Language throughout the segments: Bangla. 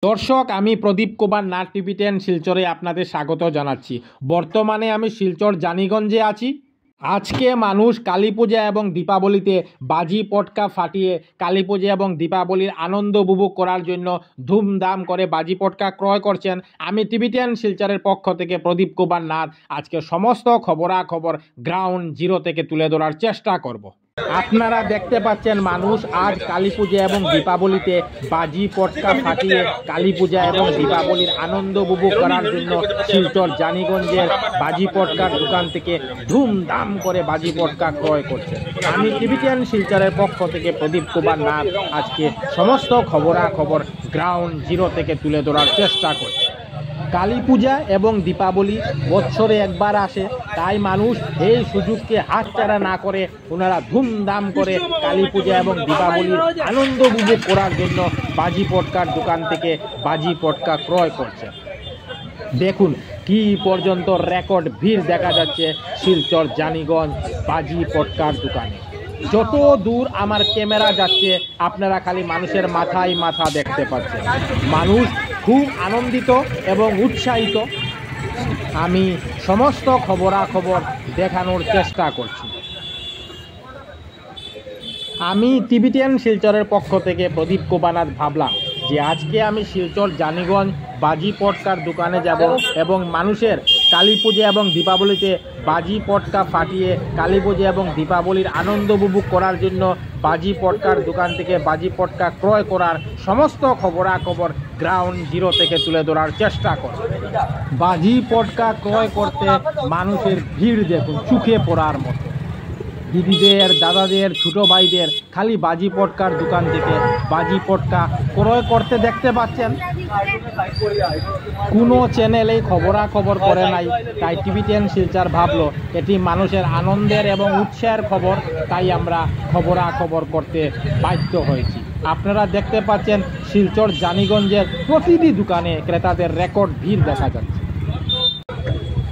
দর্শক, আমি প্রদীপ কুমার নাথ টিভি10 শিলচরে আপনাদের স্বাগত জানাচ্ছি। বর্তমানে আমি শিলচর জানিগঞ্জে আছি। আজকে মানুষ কালী পূজা এবং দীপাবলিতে বাজি পটকা ফাটিয়ে কালী পূজা এবং দীপাবলির আনন্দ উপভোগ করার জন্য ধুমধাম করে বাজি পটকা ক্রয় করছেন। আমি টিভি10 শিলচরের পক্ষ থেকে প্রদীপ কুমার নাথ আজকে সমস্ত খবরাখবর গ্রাউন্ড জিরো থেকে তুলে ধরার চেষ্টা করব। আপনারা দেখতে পাচ্ছেন মানুষ আজ কালী পূজা এবং দীপাবলিতে বাজি পটকা ফাটিয়ে কালী পূজা এবং দীপাবলির আনন্দ উপভোগ করার জন্য শিলচর জানিগঞ্জের বাজি পটকার দোকান থেকে ধুমধাম করে বাজি পটকা ক্রয় করছে। আমি টিভি10 শিলচরের পক্ষ থেকে প্রদীপ কুমার নাথ আজকে সমস্ত খবরাখবর গ্রাউন্ড জিরো থেকে তুলে ধরার চেষ্টা করছি। কালী পূজা এবং দীপাবলি বছরে একবার আসে, তাই মানুষ এই সুযোগকে হাতছাড়া না করে ওনারা ধুমধাম করে কালী পূজা এবং দীপাবলির আনন্দ উপভোগ করার জন্য বাজি পটকার দোকান থেকে বাজি পটকা ক্রয় করছে। দেখুন কি পর্যন্ত রেকর্ড ভিড় দেখা যাচ্ছে শিলচর জানিগঞ্জ বাজি পটকার দোকানে। যত দূর আমার ক্যামেরা যাচ্ছে আপনারা খালি মানুষের মাথায় মাথা দেখতে পাচ্ছেন। মানুষ খুব আনন্দিত এবং উৎসাহিত। আমি সমস্ত খবরাখবর দেখানোর চেষ্টা করছি। আমি টিভি10 শিলচরের পক্ষ থেকে প্রদীপ কুমার নাথ ভাবলাম যে আজকে আমি শিলচর জানিগঞ্জ বাজি পটকার দোকানে যাব এবং মানুষের কালী পূজা এবং দীপাবলিতে বাজি পটকা ফাটিয়ে কালী পূজা এবং দীপাবলির আনন্দ উপভোগ করার জন্য বাজি পটকার দোকান থেকে বাজি পটকা ক্রয় করার সমস্ত খবরাখবর গ্রাউন্ড জিরো থেকে তুলে ধরার চেষ্টা করব। বাজি পটকা ক্রয় করতে মানুষের ভিড় দেখুন, চোখে পড়ার মতো। দিদিদের, দাদাদের, ছোটো ভাইদের খালি বাজি পটকার দোকান থেকে বাজি পটকা ক্রয় করতে দেখতে পাচ্ছেন। কোনো চ্যানেলেই খবরাখবর করে নাই, তাই টিভি10 শিলচর ভাবলো এটি মানুষের আনন্দের এবং উৎসাহের খবর, তাই আমরা খবরাখবর করতে বাধ্য হয়েছি। আপনারা দেখতে পাচ্ছেন শিলচর জানিগঞ্জের প্রতিটি দোকানে ক্রেতাদের রেকর্ড ভিড় দেখা যাচ্ছে।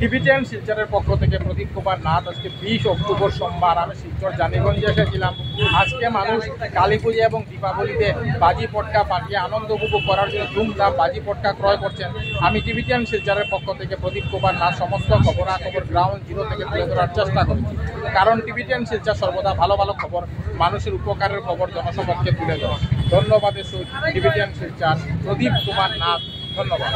টিভি10 শিলচরের পক্ষ থেকে প্রদীপ কুমার নাথ। আজকে 20 অক্টোবর সোমবার আমি শিলচর জানিগঞ্জে এসেছিলাম। আজকে মানুষ কালী পূজা এবং দীপাবলিতে বাজি পটকা ফাটিয়ে আনন্দ উপভোগ করার জন্য ধুমধাম বাজি পটকা ক্রয় করছেন। আমি টিভি10 শিলচরের পক্ষ থেকে প্রদীপ কুমার নাথ সমস্ত খবরাখবর গ্রাউন্ড জিরো থেকে তুলে ধরার চেষ্টা করেছি, কারণ টিভি10 শিলচর সর্বদা ভালো ভালো খবর, মানুষের উপকারের খবর জনসমক্ষে তুলে ধরা। ধন্যবাদ টিভি10 শিলচর, প্রদীপ কুমার নাথ, ধন্যবাদ।